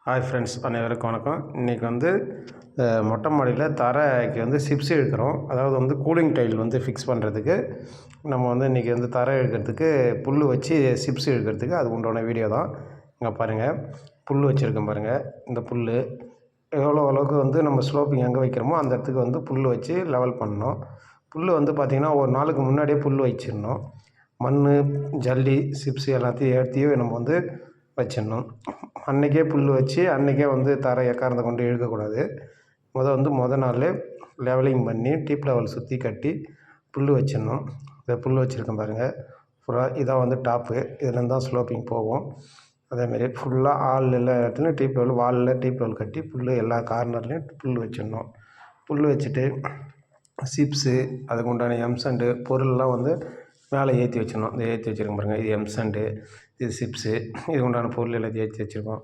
Hi friends, அனைவருக்கும் வணக்கம். இன்றைக்கி மொட்டை மாடியில் தரைக்கு சிப்ஸ் இழுக்கிறோம். அதாவது கூலிங் டைல் ஃபிக்ஸ் பண்ணுறதுக்கு நம்ம இன்றைக்கி தரை இழுக்கிறதுக்கு புல் வச்சு சிப்ஸ் இழுக்கிறதுக்கு அது உண்டான வீடியோ தான். இங்கே பாருங்கள், புல் வச்சுருக்கேன் பாருங்கள். இந்த புல் எவ்வளோ அளவுக்கு நம்ம ஸ்லோப்பிங் எங்கே வைக்கிறோமோ அந்த இடத்துக்கு புல் வச்சு லெவல் பண்ணணும். புல் பார்த்திங்கன்னா ஒரு நாளுக்கு முன்னாடியே புல் வச்சிடணும். மண், ஜல்லி, சிப்ஸ் எல்லாத்தையும் ஏற்றியும் நம்ம வச்சிடணும். அன்றைக்கே புல் வச்சு அன்றைக்கே தரை எக்காரணத்தை கொண்டு இழுக்கக்கூடாது. மொதல் நாள் லெவலிங் பண்ணி டீப் லெவல் சுற்றி கட்டி புல் வச்சிடணும். இந்த புல் வச்சுருக்கேன் பாருங்கள். ஃபுல்லாக இதான் டாப்பு. இதுலேருந்து தான் ஸ்லோப்பிங் போகும். அதேமாரி ஃபுல்லாக ஆள் எல்லா இடத்துலையும் டீப் லெவல், வாலில் டீப் லெவல் கட்டி புல் எல்லா கார்னர்லேயும் புல் வச்சிடணும். புல் வச்சுட்டு சிப்ஸு, அதுக்கு உண்டான எம்சண்டு பொருள்லாம் மேலே ஏற்றி வச்சிடணும். இந்த ஏற்றி வச்சுருக்கேன் பாருங்கள். இது எம்சண்டு, இது சிப்ஸு, இது உண்டான பொருள் எல்லாத்தையும் ஏற்றி வச்சுருக்கோம்.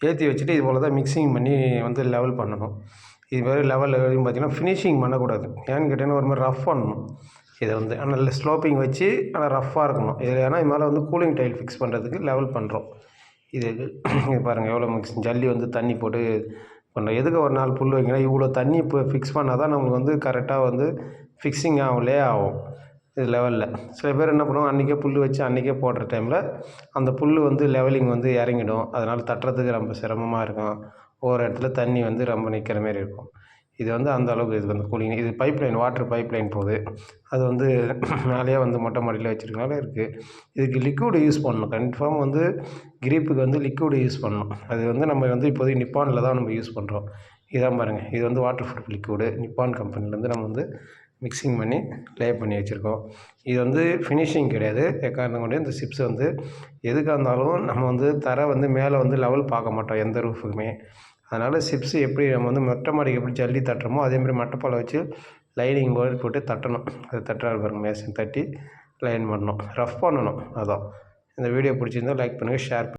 ஏற்றி வச்சுட்டு இது போல் தான் மிக்சிங் பண்ணி லெவல் பண்ணணும். இது மாதிரி லெவல் பார்த்திங்கன்னா ஃபினிஷிங் பண்ணக்கூடாது. ஏன்னு கேட்டிங்கன்னா ஒரு மாதிரி ரஃப் பண்ணணும். இதை நல்ல ஸ்லோப்பிங் வச்சு ஆனால் ரஃப்பாக இருக்கணும். இது ஏன்னா இது மேலே கூலிங் டைல் ஃபிக்ஸ் பண்ணுறதுக்கு லெவல் பண்ணுறோம். இது பாருங்கள் எவ்வளோ ஜல்லி தண்ணி போட்டு பண்ணுறோம். எதுக்கு ஒரு நாள் புல் வைங்கன்னா இவ்வளோ தண்ணி இப்போ ஃபிக்ஸ் பண்ணால் தான் நம்மளுக்கு கரெக்டாக ஃபிக்ஸிங் ஆகும்லே ஆகும். இது லெவலில் சில பேர் என்ன பண்ணுவாங்க, அன்றைக்கே புல் வச்சு அன்றைக்கே போடுற டைமில் அந்த புல் லெவலிங் இறங்கிடும். அதனால் தட்டுறதுக்கு ரொம்ப சிரமமாக இருக்கும். ஒவ்வொரு இடத்துல தண்ணி ரொம்ப நிற்கிற மாரி இருக்கும். இது அந்த அளவுக்கு இது கூலிங். இது pipe line, water pipe line போகுது. அது மேலேயே மொட்டை மாடியில் வச்சுருக்கனால இருக்குது. இதுக்கு லிக்விடு யூஸ் பண்ணணும். கன்ஃபார்ம் கிரீப்புக்கு லிக்விடு யூஸ் பண்ணணும். அது நம்ம இப்போதைக்கு நிப்பானில் தான் நம்ம யூஸ் பண்ணுறோம். இதான் பாருங்கள், இது வாட்டர் ப்ரூஃப் லிக்விடு. நிப்பான் கம்பெனிலேருந்து நம்ம மிக்சிங் பண்ணி லே பண்ணி வச்சுருக்கோம். இது ஃபினிஷிங் கிடையாது. எக்காரணம் கொண்டு இந்த சிப்ஸ் எதுக்காக இருந்தாலும் நம்ம தரை மேலே லெவல் பார்க்க மாட்டோம் எந்த ரூஃபுக்குமே. அதனால் சிப்ஸ் எப்படி நம்ம மொட்டை மாடிக்கு எப்படி ஜல்லி தட்டுறோமோ அதேமாதிரி மட்டைப்பாலை வச்சு லைனிங் போட்டு தட்டணும். அது தட்டுறாரு பாருங்க, மேசன் தட்டி லைன் பண்ணணும், ரஃப் பண்ணணும். அதான். இந்த வீடியோ பிடிச்சிருந்தால் லைக் பண்ணுங்கள், ஷேர் பண்ணுங்கள்.